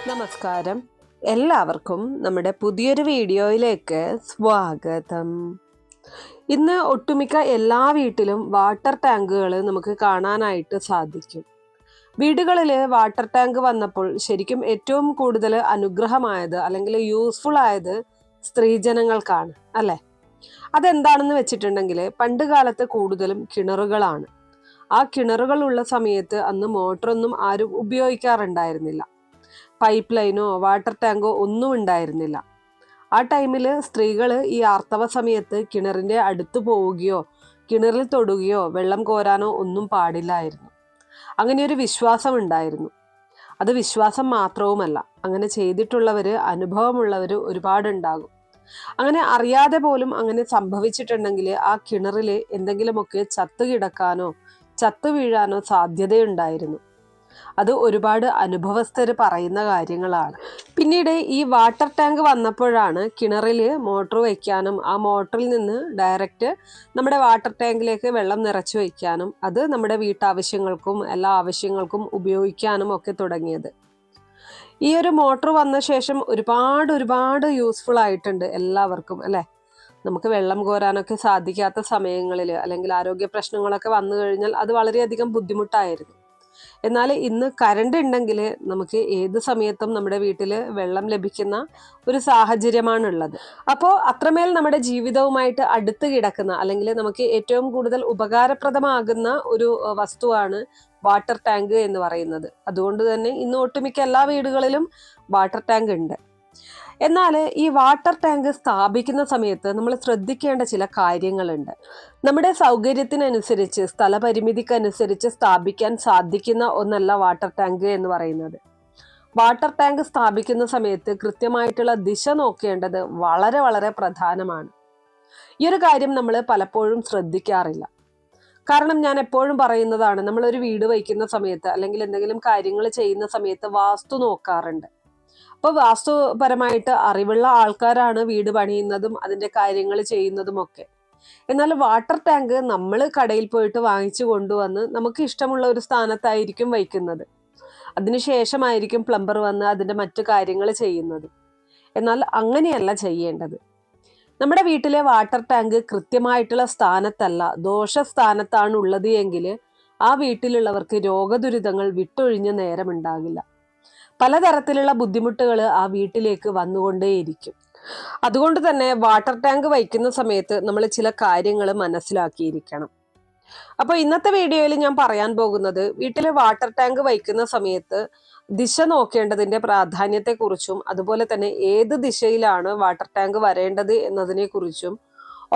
നമസ്കാരം. എല്ലാവർക്കും നമ്മുടെ പുതിയൊരു വീഡിയോയിലേക്ക് സ്വാഗതം. ഇന്ന് ഒട്ടുമിക്ക എല്ലാ വീട്ടിലും വാട്ടർ ടാങ്കുകൾ നമുക്ക് കാണാനായിട്ട് സാധിക്കും. വീടുകളിൽ വാട്ടർ ടാങ്ക് വന്നപ്പോൾ ശരിക്കും ഏറ്റവും കൂടുതൽ അനുഗ്രഹമായത് അല്ലെങ്കിൽ യൂസ്ഫുൾ ആയത് സ്ത്രീജനങ്ങൾക്കാണ് അല്ലേ? അതെന്താണെന്ന് വെച്ചിട്ടുണ്ടെങ്കിൽ പണ്ട് കാലത്ത് കൂടുതലും കിണറുകളാണ്. ആ കിണറുകൾ ഉള്ള സമയത്ത് അന്ന് മോട്ടറൊന്നും ആരും ഉപയോഗിക്കാറുണ്ടായിരുന്നില്ല. പൈപ്പ് ലൈനോ വാട്ടർ ടാങ്കോ ഒന്നും ഉണ്ടായിരുന്നില്ല. ആ ടൈമിൽ സ്ത്രീകൾ ഈ ആർത്തവ സമയത്ത് കിണറിൻ്റെ അടുത്ത് പോവുകയോ കിണറിൽ തൊടുകയോ വെള്ളം കോരാനോ ഒന്നും പാടില്ലായിരുന്നു. അങ്ങനെ ഒരു വിശ്വാസം ഉണ്ടായിരുന്നു. അത് വിശ്വാസം മാത്രവുമല്ല, അങ്ങനെ ചെയ്തിട്ടുള്ളവർ അനുഭവമുള്ളവർ ഒരുപാടുണ്ടാകും. അങ്ങനെ അറിയാതെ പോലും അങ്ങനെ സംഭവിച്ചിട്ടുണ്ടെങ്കിൽ ആ കിണറിൽ എന്തെങ്കിലുമൊക്കെ ചത്തു കിടക്കാനോ ചത്തു വീഴാനോ സാധ്യതയുണ്ടായിരുന്നു. അത് ഒരുപാട് അനുഭവസ്ഥർ പറയുന്ന കാര്യങ്ങളാണ്. പിന്നീട് ഈ വാട്ടർ ടാങ്ക് വന്നപ്പോഴാണ് കിണറിൽ മോട്ടർ വയ്ക്കാനും ആ മോട്ടറിൽ നിന്ന് ഡയറക്റ്റ് നമ്മുടെ വാട്ടർ ടാങ്കിലേക്ക് വെള്ളം നിറച്ചു വയ്ക്കാനും അത് നമ്മുടെ വീട്ടാവശ്യങ്ങൾക്കും എല്ലാ ആവശ്യങ്ങൾക്കും ഉപയോഗിക്കാനും ഒക്കെ തുടങ്ങിയത്. ഈ ഒരു മോട്ടർ വന്ന ശേഷം ഒരുപാട് യൂസ്ഫുൾ ആയിട്ടുണ്ട് എല്ലാവർക്കും അല്ലേ? നമുക്ക് വെള്ളം കോരാനൊക്കെ സാധിക്കാത്ത സമയങ്ങളിൽ അല്ലെങ്കിൽ ആരോഗ്യ പ്രശ്നങ്ങളൊക്കെ വന്നു കഴിഞ്ഞാൽ അത് വളരെയധികം ബുദ്ധിമുട്ടായിരുന്നു. എന്നാൽ ഇന്ന് കറണ്ട് ഉണ്ടെങ്കിൽ നമുക്ക് ഏത് സമയത്തും നമ്മുടെ വീട്ടിൽ വെള്ളം ലഭിക്കുന്ന ഒരു സാഹചര്യമാണുള്ളത്. അപ്പോൾ അത്രമേൽ നമ്മുടെ ജീവിതവുമായിട്ട് അടുത്ത് കിടക്കുന്ന അല്ലെങ്കിൽ നമുക്ക് ഏറ്റവും കൂടുതൽ ഉപകാരപ്രദമാകുന്ന ഒരു വസ്തുവാണ് വാട്ടർ ടാങ്ക് എന്ന് പറയുന്നത്. അതുകൊണ്ട് തന്നെ ഇന്ന് ഒട്ടുമിക്ക എല്ലാ വീടുകളിലും വാട്ടർ ടാങ്ക് ഉണ്ട്. എന്നാൽ ഈ വാട്ടർ ടാങ്ക് സ്ഥാപിക്കുന്ന സമയത്ത് നമ്മൾ ശ്രദ്ധിക്കേണ്ട ചില കാര്യങ്ങളുണ്ട്. നമ്മുടെ സൗകര്യത്തിനനുസരിച്ച് സ്ഥലപരിമിതിക്കനുസരിച്ച് സ്ഥാപിക്കാൻ സാധിക്കുന്ന ഒന്നല്ല വാട്ടർ ടാങ്ക് എന്ന് പറയുന്നത്. വാട്ടർ ടാങ്ക് സ്ഥാപിക്കുന്ന സമയത്ത് കൃത്യമായിട്ടുള്ള ദിശ നോക്കേണ്ടത് വളരെ വളരെ പ്രധാനമാണ്. ഈ ഒരു കാര്യം നമ്മൾ പലപ്പോഴും ശ്രദ്ധിക്കാറില്ല. കാരണം ഞാൻ എപ്പോഴും പറയുന്നതാണ്, നമ്മളൊരു വീട് വയ്ക്കുന്ന സമയത്ത് അല്ലെങ്കിൽ എന്തെങ്കിലും കാര്യങ്ങൾ ചെയ്യുന്ന സമയത്ത് വാസ്തു നോക്കാറുണ്ട്. അപ്പോൾ വാസ്തുപരമായിട്ട് അറിവുള്ള ആൾക്കാരാണ് വീട് പണിയുന്നതും അതിൻ്റെ കാര്യങ്ങൾ ചെയ്യുന്നതും ഒക്കെ. എന്നാൽ വാട്ടർ ടാങ്ക് നമ്മൾ കടയിൽ പോയിട്ട് വാങ്ങിച്ചു കൊണ്ടുവന്ന് നമുക്ക് ഇഷ്ടമുള്ള ഒരു സ്ഥാനത്തായിരിക്കും വയ്ക്കുന്നത്. അതിനുശേഷമായിരിക്കും പ്ലംബർ വന്ന് അതിൻ്റെ മറ്റു കാര്യങ്ങൾ ചെയ്യുന്നത്. എന്നാൽ അങ്ങനെയല്ല ചെയ്യേണ്ടത്. നമ്മുടെ വീട്ടിലെ വാട്ടർ ടാങ്ക് കൃത്യമായിട്ടുള്ള സ്ഥാനത്തല്ല, ദോഷസ്ഥാനത്താണ് ഉള്ളത് എങ്കിൽ ആ വീട്ടിലുള്ളവർക്ക് രോഗദുരിതങ്ങൾ വിട്ടൊഴിഞ്ഞ നേരമുണ്ടാകില്ല. പലതരത്തിലുള്ള ബുദ്ധിമുട്ടുകൾ ആ വീട്ടിലേക്ക് വന്നുകൊണ്ടേയിരിക്കും. അതുകൊണ്ട് തന്നെ വാട്ടർ ടാങ്ക് വയ്ക്കുന്ന സമയത്ത് നമ്മൾ ചില കാര്യങ്ങൾ മനസ്സിലാക്കിയിരിക്കണം. അപ്പോൾ ഇന്നത്തെ വീഡിയോയിൽ ഞാൻ പറയാൻ പോകുന്നത് വീട്ടിൽ വാട്ടർ ടാങ്ക് വയ്ക്കുന്ന സമയത്ത് ദിശ നോക്കേണ്ടതിൻ്റെ പ്രാധാന്യത്തെക്കുറിച്ചും അതുപോലെ തന്നെ ഏത് ദിശയിലാണ് വാട്ടർ ടാങ്ക് വരേണ്ടത് എന്നതിനെ കുറിച്ചും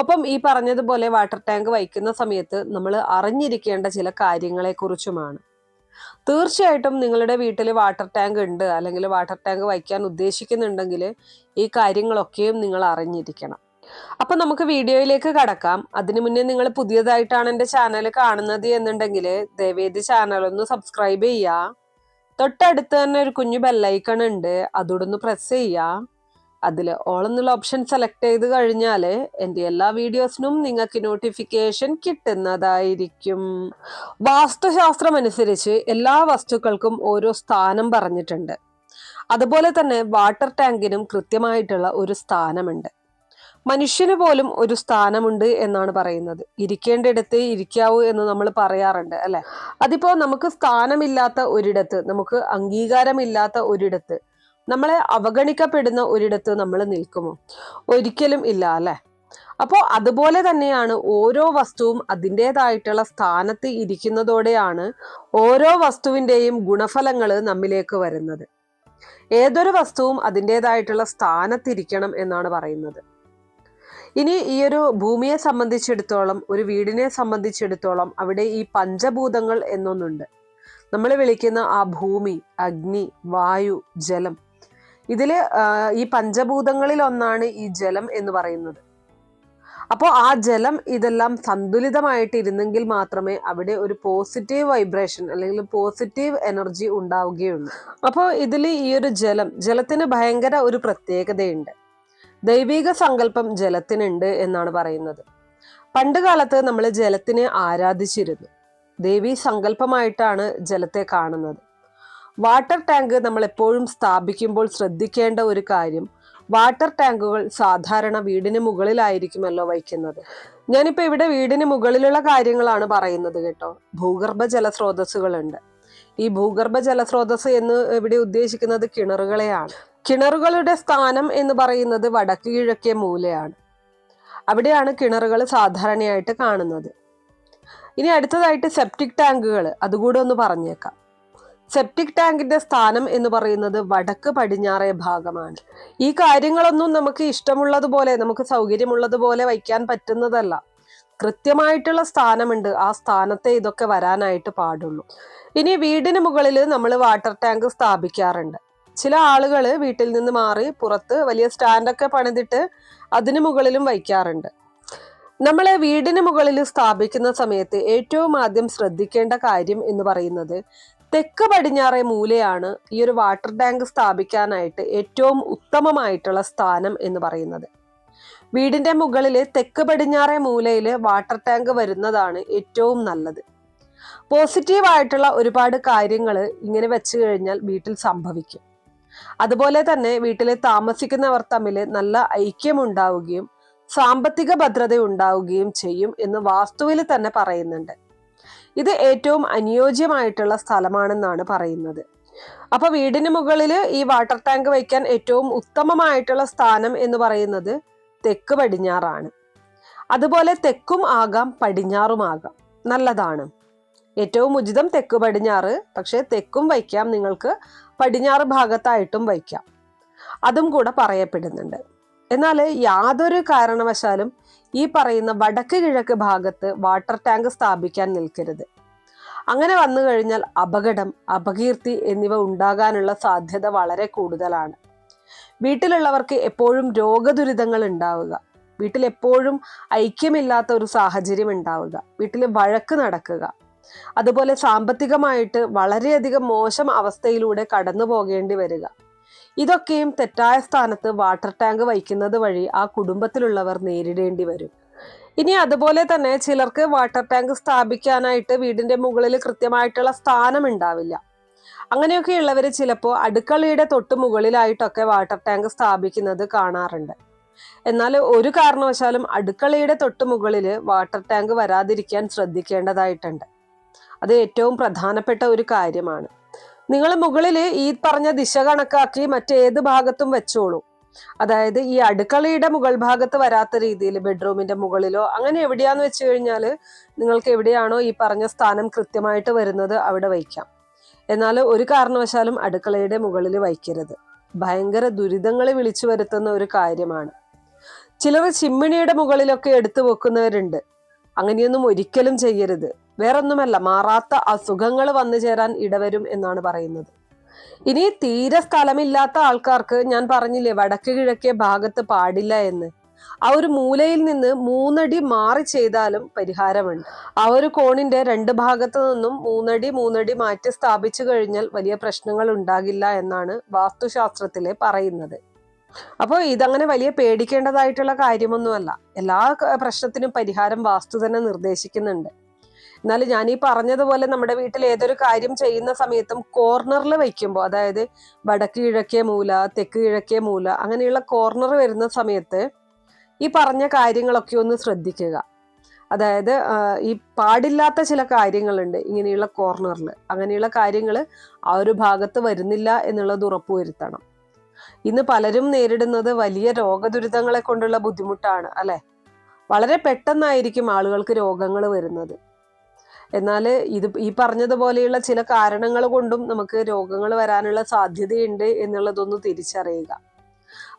ഒപ്പം ഈ പറഞ്ഞതുപോലെ വാട്ടർ ടാങ്ക് വയ്ക്കുന്ന സമയത്ത് നമ്മൾ അറിഞ്ഞിരിക്കേണ്ട ചില കാര്യങ്ങളെക്കുറിച്ചുമാണ്. തീർച്ചയായിട്ടും നിങ്ങളുടെ വീട്ടിൽ വാട്ടർ ടാങ്ക് ഉണ്ട് അല്ലെങ്കിൽ വാട്ടർ ടാങ്ക് വയ്ക്കാൻ ഉദ്ദേശിക്കുന്നുണ്ടെങ്കിൽ ഈ കാര്യങ്ങളൊക്കെയും നിങ്ങൾ അറിഞ്ഞിരിക്കണം. അപ്പം നമുക്ക് വീഡിയോയിലേക്ക് കടക്കാം. അതിനു മുന്നേ നിങ്ങൾ പുതിയതായിട്ടാണ് എൻ്റെ ചാനൽ കാണുന്നത് എന്നുണ്ടെങ്കിൽ ദയവേദി ചാനൽ ഒന്ന് സബ്സ്ക്രൈബ് ചെയ്യുക. തൊട്ടടുത്ത് തന്നെ ഒരു കുഞ്ഞു ബെല്ലൈക്കൺ ഉണ്ട്, അതോടൊന്ന് പ്രസ് ചെയ്യുക. അതിൽ ഓൾ എന്നുള്ള ഓപ്ഷൻ സെലക്ട് ചെയ്ത് കഴിഞ്ഞാൽ എൻ്റെ എല്ലാ വീഡിയോസിനും നിങ്ങൾക്ക് നോട്ടിഫിക്കേഷൻ കിട്ടുന്നതായിരിക്കും. വാസ്തുശാസ്ത്രം അനുസരിച്ച് എല്ലാ വസ്തുക്കൾക്കും ഓരോ സ്ഥാനം പറഞ്ഞിട്ടുണ്ട്. അതുപോലെ തന്നെ വാട്ടർ ടാങ്കിനും കൃത്യമായിട്ടുള്ള ഒരു സ്ഥാനമുണ്ട്. മനുഷ്യന് പോലും ഒരു സ്ഥാനമുണ്ട് എന്നാണ് പറയുന്നത്. ഇരിക്കേണ്ടിടത്ത് ഇരിക്കാവൂ എന്ന് നമ്മൾ പറയാറുണ്ട് അല്ലെ? അതിപ്പോ നമുക്ക് സ്ഥാനമില്ലാത്ത ഒരിടത്ത്, നമുക്ക് അംഗീകാരമില്ലാത്ത ഒരിടത്ത്, നമ്മളെ അവഗണിക്കപ്പെടുന്ന ഒരിടത്ത് നമ്മൾ നിൽക്കുമോ? ഒരിക്കലും ഇല്ല അല്ലെ? അപ്പോൾ അതുപോലെ തന്നെയാണ് ഓരോ വസ്തുവും അതിൻ്റെതായിട്ടുള്ള സ്ഥാനത്ത് ഇരിക്കുന്നതോടെയാണ് ഓരോ വസ്തുവിൻ്റെയും ഗുണഫലങ്ങൾ നമ്മിലേക്ക് വരുന്നത്. ഏതൊരു വസ്തുവും അതിൻ്റെതായിട്ടുള്ള സ്ഥാനത്തിരിക്കണം എന്നാണ് പറയുന്നത്. ഇനി ഈ ഒരു ഭൂമിയെ സംബന്ധിച്ചിടത്തോളം, ഒരു വീടിനെ സംബന്ധിച്ചിടത്തോളം അവിടെ ഈ പഞ്ചഭൂതങ്ങൾ എന്നൊന്നുണ്ട്. നമ്മൾ വിളിക്കുന്ന ആ ഭൂമി, അഗ്നി, വായു, ജലം, ഇതില് ഈ പഞ്ചഭൂതങ്ങളിൽ ഒന്നാണ് ഈ ജലം എന്ന് പറയുന്നത്. അപ്പോൾ ആ ജലം ഇതെല്ലാം സന്തുലിതമായിട്ട് ഇരുന്നെങ്കിൽ മാത്രമേ അവിടെ ഒരു പോസിറ്റീവ് വൈബ്രേഷൻ അല്ലെങ്കിൽ പോസിറ്റീവ് എനർജി ഉണ്ടാവുകയുള്ളൂ. അപ്പോൾ ഇതിൽ ഈ ഒരു ജലത്തിന് ഭയങ്കര ഒരു പ്രത്യേകതയുണ്ട്. ദൈവിക സങ്കല്പം ജലത്തിനുണ്ട് എന്നാണ് പറയുന്നത്. പണ്ട് കാലത്ത് നമ്മൾ ജലത്തിനെ ആരാധിച്ചിരുന്നു. ദേവീ സങ്കല്പമായിട്ടാണ് ജലത്തെ കാണുന്നത്. വാട്ടർ ടാങ്ക് നമ്മൾ എപ്പോഴും സ്ഥാപിക്കുമ്പോൾ ശ്രദ്ധിക്കേണ്ട ഒരു കാര്യം, വാട്ടർ ടാങ്കുകൾ സാധാരണ വീടിന് മുകളിലായിരിക്കുമല്ലോ വയ്ക്കുന്നത്. ഞാനിപ്പോൾ ഇവിടെ വീടിന് മുകളിലുള്ള കാര്യങ്ങളാണ് പറയുന്നത് കേട്ടോ. ഭൂഗർഭ ജലസ്രോതസ്സുകളുണ്ട്. ഈ ഭൂഗർഭ ജലസ്രോതസ് എന്ന് ഇവിടെ ഉദ്ദേശിക്കുന്നത് കിണറുകളെയാണ്. കിണറുകളുടെ സ്ഥാനം എന്ന് പറയുന്നത് വടക്ക് കിഴക്കേ മൂലയാണ്. അവിടെയാണ് കിണറുകൾ സാധാരണയായിട്ട് കാണുന്നത്. ഇനി അടുത്തതായിട്ട് സെപ്റ്റിക് ടാങ്കുകൾ, അതുകൂടെ ഒന്ന് പറഞ്ഞേക്കാം. സെപ്റ്റിക് ടാങ്കിന്റെ സ്ഥാനം എന്ന് പറയുന്നത് വടക്ക് പടിഞ്ഞാറേ ഭാഗമാണ്. ഈ കാര്യങ്ങളൊന്നും നമുക്ക് ഇഷ്ടമുള്ളതുപോലെ, നമുക്ക് സൗകര്യമുള്ളതുപോലെ വയ്ക്കാൻ പറ്റുന്നതല്ല. കൃത്യമായിട്ടുള്ള സ്ഥാനമുണ്ട്, ആ സ്ഥാനത്തെ ഇതൊക്കെ വരാനായിട്ട് പാടുള്ളൂ. ഇനി വീടിന് മുകളിൽ നമ്മൾ വാട്ടർ ടാങ്ക് സ്ഥാപിക്കാറുണ്ട്. ചില ആളുകൾ വീട്ടിൽ നിന്ന് മാറി പുറത്ത് വലിയ സ്റ്റാൻഡൊക്കെ പണിതിട്ട് അതിന് മുകളിലും വയ്ക്കാറുണ്ട്. നമ്മൾ വീടിന് മുകളിൽ സ്ഥാപിക്കുന്ന സമയത്ത് ഏറ്റവും ആദ്യം ശ്രദ്ധിക്കേണ്ട കാര്യം എന്ന് പറയുന്നത്, തെക്ക് പടിഞ്ഞാറേ മൂലയാണ് ഈ ഒരു വാട്ടർ ടാങ്ക് സ്ഥാപിക്കാനായിട്ട് ഏറ്റവും ഉത്തമമായിട്ടുള്ള സ്ഥാനം എന്ന് പറയുന്നത്. വീടിന്റെ മുകളിൽ തെക്ക് പടിഞ്ഞാറേ മൂലയിൽ വാട്ടർ ടാങ്ക് വരുന്നതാണ് ഏറ്റവും നല്ലത്. പോസിറ്റീവായിട്ടുള്ള ഒരുപാട് കാര്യങ്ങൾ ഇങ്ങനെ വെച്ച് കഴിഞ്ഞാൽ വീട്ടിൽ സംഭവിക്കും. അതുപോലെ തന്നെ വീട്ടിൽ താമസിക്കുന്നവർ തമ്മിൽ നല്ല ഐക്യമുണ്ടാവുകയും സാമ്പത്തിക ഭദ്രത ഉണ്ടാവുകയും ചെയ്യും എന്ന് വാസ്തുവിൽ തന്നെ പറയുന്നുണ്ട്. ഇത് ഏറ്റവും അനുയോജ്യമായിട്ടുള്ള സ്ഥലമാണെന്നാണ് പറയുന്നത്. അപ്പൊ വീടിന് മുകളിൽ ഈ വാട്ടർ ടാങ്ക് വയ്ക്കാൻ ഏറ്റവും ഉത്തമമായിട്ടുള്ള സ്ഥാനം എന്ന് പറയുന്നത് തെക്ക് പടിഞ്ഞാറാണ്. അതുപോലെ തെക്കും ആകാം പടിഞ്ഞാറുമാകാം, നല്ലതാണ്. ഏറ്റവും ഉചിതം തെക്ക് പടിഞ്ഞാറ്, പക്ഷെ തെക്കും വയ്ക്കാം, നിങ്ങൾക്ക് പടിഞ്ഞാറ് ഭാഗത്തായിട്ടും വയ്ക്കാം, അതും കൂടെ പറയപ്പെടുന്നുണ്ട്. എന്നാൽ യാതൊരു കാരണവശാലും ഈ പറയുന്ന വടക്ക് കിഴക്ക് ഭാഗത്ത് വാട്ടർ ടാങ്ക് സ്ഥാപിക്കാൻ നിൽക്കരുത്. അങ്ങനെ വന്നു കഴിഞ്ഞാൽ അപകടം, അപകീർത്തി എന്നിവ ഉണ്ടാകാനുള്ള സാധ്യത വളരെ കൂടുതലാണ്. വീട്ടിലുള്ളവർക്ക് എപ്പോഴും രോഗദുരിതങ്ങൾ ഉണ്ടാവുക, വീട്ടിൽ എപ്പോഴും ഐക്യമില്ലാത്ത ഒരു സാഹചര്യം ഉണ്ടാവുക, വീട്ടിൽ വഴക്ക് നടക്കുക, അതുപോലെ സാമ്പത്തികമായിട്ട് വളരെയധികം മോശം അവസ്ഥയിലൂടെ കടന്നു പോകേണ്ടി വരിക, ഇതൊക്കെയും തെറ്റായ സ്ഥാനത്ത് വാട്ടർ ടാങ്ക് വയ്ക്കുന്നത് വഴി ആ കുടുംബത്തിലുള്ളവർ നേരിടേണ്ടി വരും. ഇനി അതുപോലെ തന്നെ ചിലർക്ക് വാട്ടർ ടാങ്ക് സ്ഥാപിക്കാനായിട്ട് വീടിന്റെ മുകളിൽ കൃത്യമായിട്ടുള്ള സ്ഥാനം ഉണ്ടാവില്ല. അങ്ങനെയൊക്കെ ഉള്ളവർ ചിലപ്പോൾ അടുക്കളയുടെ തൊട്ട് മുകളിലായിട്ടൊക്കെ വാട്ടർ ടാങ്ക് സ്ഥാപിക്കുന്നത് കാണാറുണ്ട്. എന്നാൽ ഒരു കാരണവശാലും അടുക്കളയുടെ തൊട്ട് മുകളിൽ വാട്ടർ ടാങ്ക് വരാതിരിക്കാൻ ശ്രദ്ധിക്കേണ്ടതായിട്ടുണ്ട്. അത് ഏറ്റവും പ്രധാനപ്പെട്ട ഒരു കാര്യമാണ്. നിങ്ങൾ മുകളിൽ ഈ പറഞ്ഞ ദിശ കണക്കാക്കി മറ്റേത് ഭാഗത്തും വെച്ചോളൂ. അതായത് ഈ അടുക്കളയുടെ മുകൾ ഭാഗത്ത് വരാത്ത രീതിയിൽ ബെഡ്റൂമിന്റെ മുകളിലോ അങ്ങനെ എവിടെയാന്ന് വെച്ച് കഴിഞ്ഞാൽ നിങ്ങൾക്ക് എവിടെയാണോ ഈ പറഞ്ഞ സ്ഥാനം കൃത്യമായിട്ട് വരുന്നത് അവിടെ വയ്ക്കാം. എന്നാൽ ഒരു കാരണവശാലും അടുക്കളയുടെ മുകളിൽ വയ്ക്കരുത്. ഭയങ്കര ദുരിതങ്ങൾ വിളിച്ചു വരുത്തുന്ന ഒരു കാര്യമാണ്. ചിലർ ചിമ്മിണിയുടെ മുകളിലൊക്കെ എടുത്തു വെക്കുന്നവരുണ്ട്. അങ്ങനെയൊന്നും ഒരിക്കലും ചെയ്യരുത്. വേറൊന്നുമല്ല, മാറാത്ത അസുഖങ്ങൾ വന്നു ചേരാൻ ഇടവരും എന്നാണ് പറയുന്നത്. ഇനി തീരെ സ്ഥലമില്ലാത്ത ആൾക്കാർക്ക് ഞാൻ പറഞ്ഞില്ലേ വടക്ക് കിഴക്കേ ഭാഗത്ത് പാടില്ല എന്ന്, ആ ഒരു മൂലയിൽ നിന്ന് 3 അടി മാറി ചെയ്താലും പരിഹാരമുണ്ട്. ആ ഒരു കോണിന്റെ 2 ഭാഗത്തു നിന്നും 3 അടി മാറ്റി സ്ഥാപിച്ചു കഴിഞ്ഞാൽ വലിയ പ്രശ്നങ്ങൾ ഉണ്ടാകില്ല എന്നാണ് വാസ്തുശാസ്ത്രത്തിലെ പറയുന്നത്. അപ്പോൾ ഇതങ്ങനെ വലിയ പേടിക്കേണ്ടതായിട്ടുള്ള കാര്യമൊന്നുമല്ല. എല്ലാ പ്രശ്നത്തിനും പരിഹാരം വാസ്തു തന്നെ നിർദ്ദേശിക്കുന്നുണ്ട്. എന്നാൽ ഞാൻ ഈ പറഞ്ഞതുപോലെ നമ്മുടെ വീട്ടിൽ ഏതൊരു കാര്യം ചെയ്യുന്ന സമയത്തും കോർണറിൽ വയ്ക്കുമ്പോൾ, അതായത് വടക്ക് കിഴക്കേ മൂല, തെക്ക് കിഴക്കേ മൂല, അങ്ങനെയുള്ള കോർണർ വരുന്ന സമയത്ത് ഈ പറഞ്ഞ കാര്യങ്ങളൊക്കെ ഒന്ന് ശ്രദ്ധിക്കുക. അതായത് ഈ പാടില്ലാത്ത ചില കാര്യങ്ങളുണ്ട് ഇങ്ങനെയുള്ള കോർണറിൽ. അങ്ങനെയുള്ള കാര്യങ്ങൾ ആ ഒരു ഭാഗത്ത് വരുന്നില്ല എന്നുള്ളത് ഉറപ്പുവരുത്തണം. ഇന്ന് പലരും നേരിടുന്നത് വലിയ രോഗദുരിതങ്ങളെ കൊണ്ടുള്ള ബുദ്ധിമുട്ടാണ്, അല്ലെ? വളരെ പെട്ടെന്നായിരിക്കും ആളുകൾക്ക് രോഗങ്ങൾ വരുന്നത്. എന്നാൽ ഈ പറഞ്ഞതുപോലെയുള്ള ചില കാരണങ്ങൾ കൊണ്ടും നമുക്ക് രോഗങ്ങൾ വരാനുള്ള സാധ്യതയുണ്ട് എന്നുള്ളതൊന്ന് തിരിച്ചറിയുക.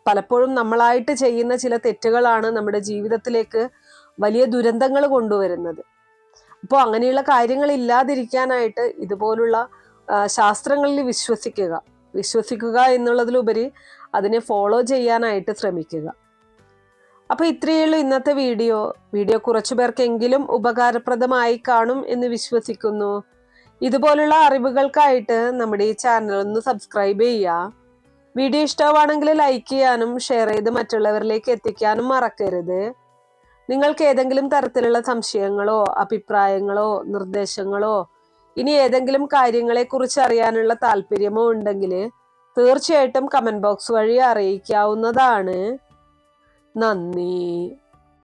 പലപ്പോഴും നമ്മളായിട്ട് ചെയ്യുന്ന ചില തെറ്റുകളാണ് നമ്മുടെ ജീവിതത്തിലേക്ക് വലിയ ദുരന്തങ്ങൾ കൊണ്ടുവരുന്നത്. അപ്പോൾ അങ്ങനെയുള്ള കാര്യങ്ങൾ ഇല്ലാതിരിക്കാനായിട്ട് ഇതുപോലുള്ള ശാസ്ത്രങ്ങളിൽ വിശ്വസിക്കുക എന്നുള്ളതിലുപരി അതിനെ ഫോളോ ചെയ്യാനായിട്ട് ശ്രമിക്കുക. അപ്പോൾ ഇത്രയേ ഉള്ളൂ ഇന്നത്തെ വീഡിയോ കുറച്ചു പേർക്കെങ്കിലും ഉപകാരപ്രദമായി കാണും എന്ന് വിശ്വസിക്കുന്നു. ഇതുപോലുള്ള അറിവുകൾക്കായിട്ട് നമ്മുടെ ഈ ചാനൽ ഒന്ന് സബ്സ്ക്രൈബ് ചെയ്യുക. വീഡിയോ ഇഷ്ടമാണെങ്കിൽ ലൈക്ക് ചെയ്യാനും ഷെയർ ചെയ്ത് മറ്റുള്ളവരിലേക്ക് എത്തിക്കാനും മറക്കരുത്. നിങ്ങൾക്ക് ഏതെങ്കിലും തരത്തിലുള്ള സംശയങ്ങളോ അഭിപ്രായങ്ങളോ നിർദ്ദേശങ്ങളോ ഇനി ഏതെങ്കിലും കാര്യങ്ങളെക്കുറിച്ച് അറിയാനുള്ള താല്പര്യമോ ഉണ്ടെങ്കിൽ തീർച്ചയായിട്ടും കമന്റ് ബോക്സ് വഴി അറിയിക്കാവുന്നതാണ്. നന്ദി.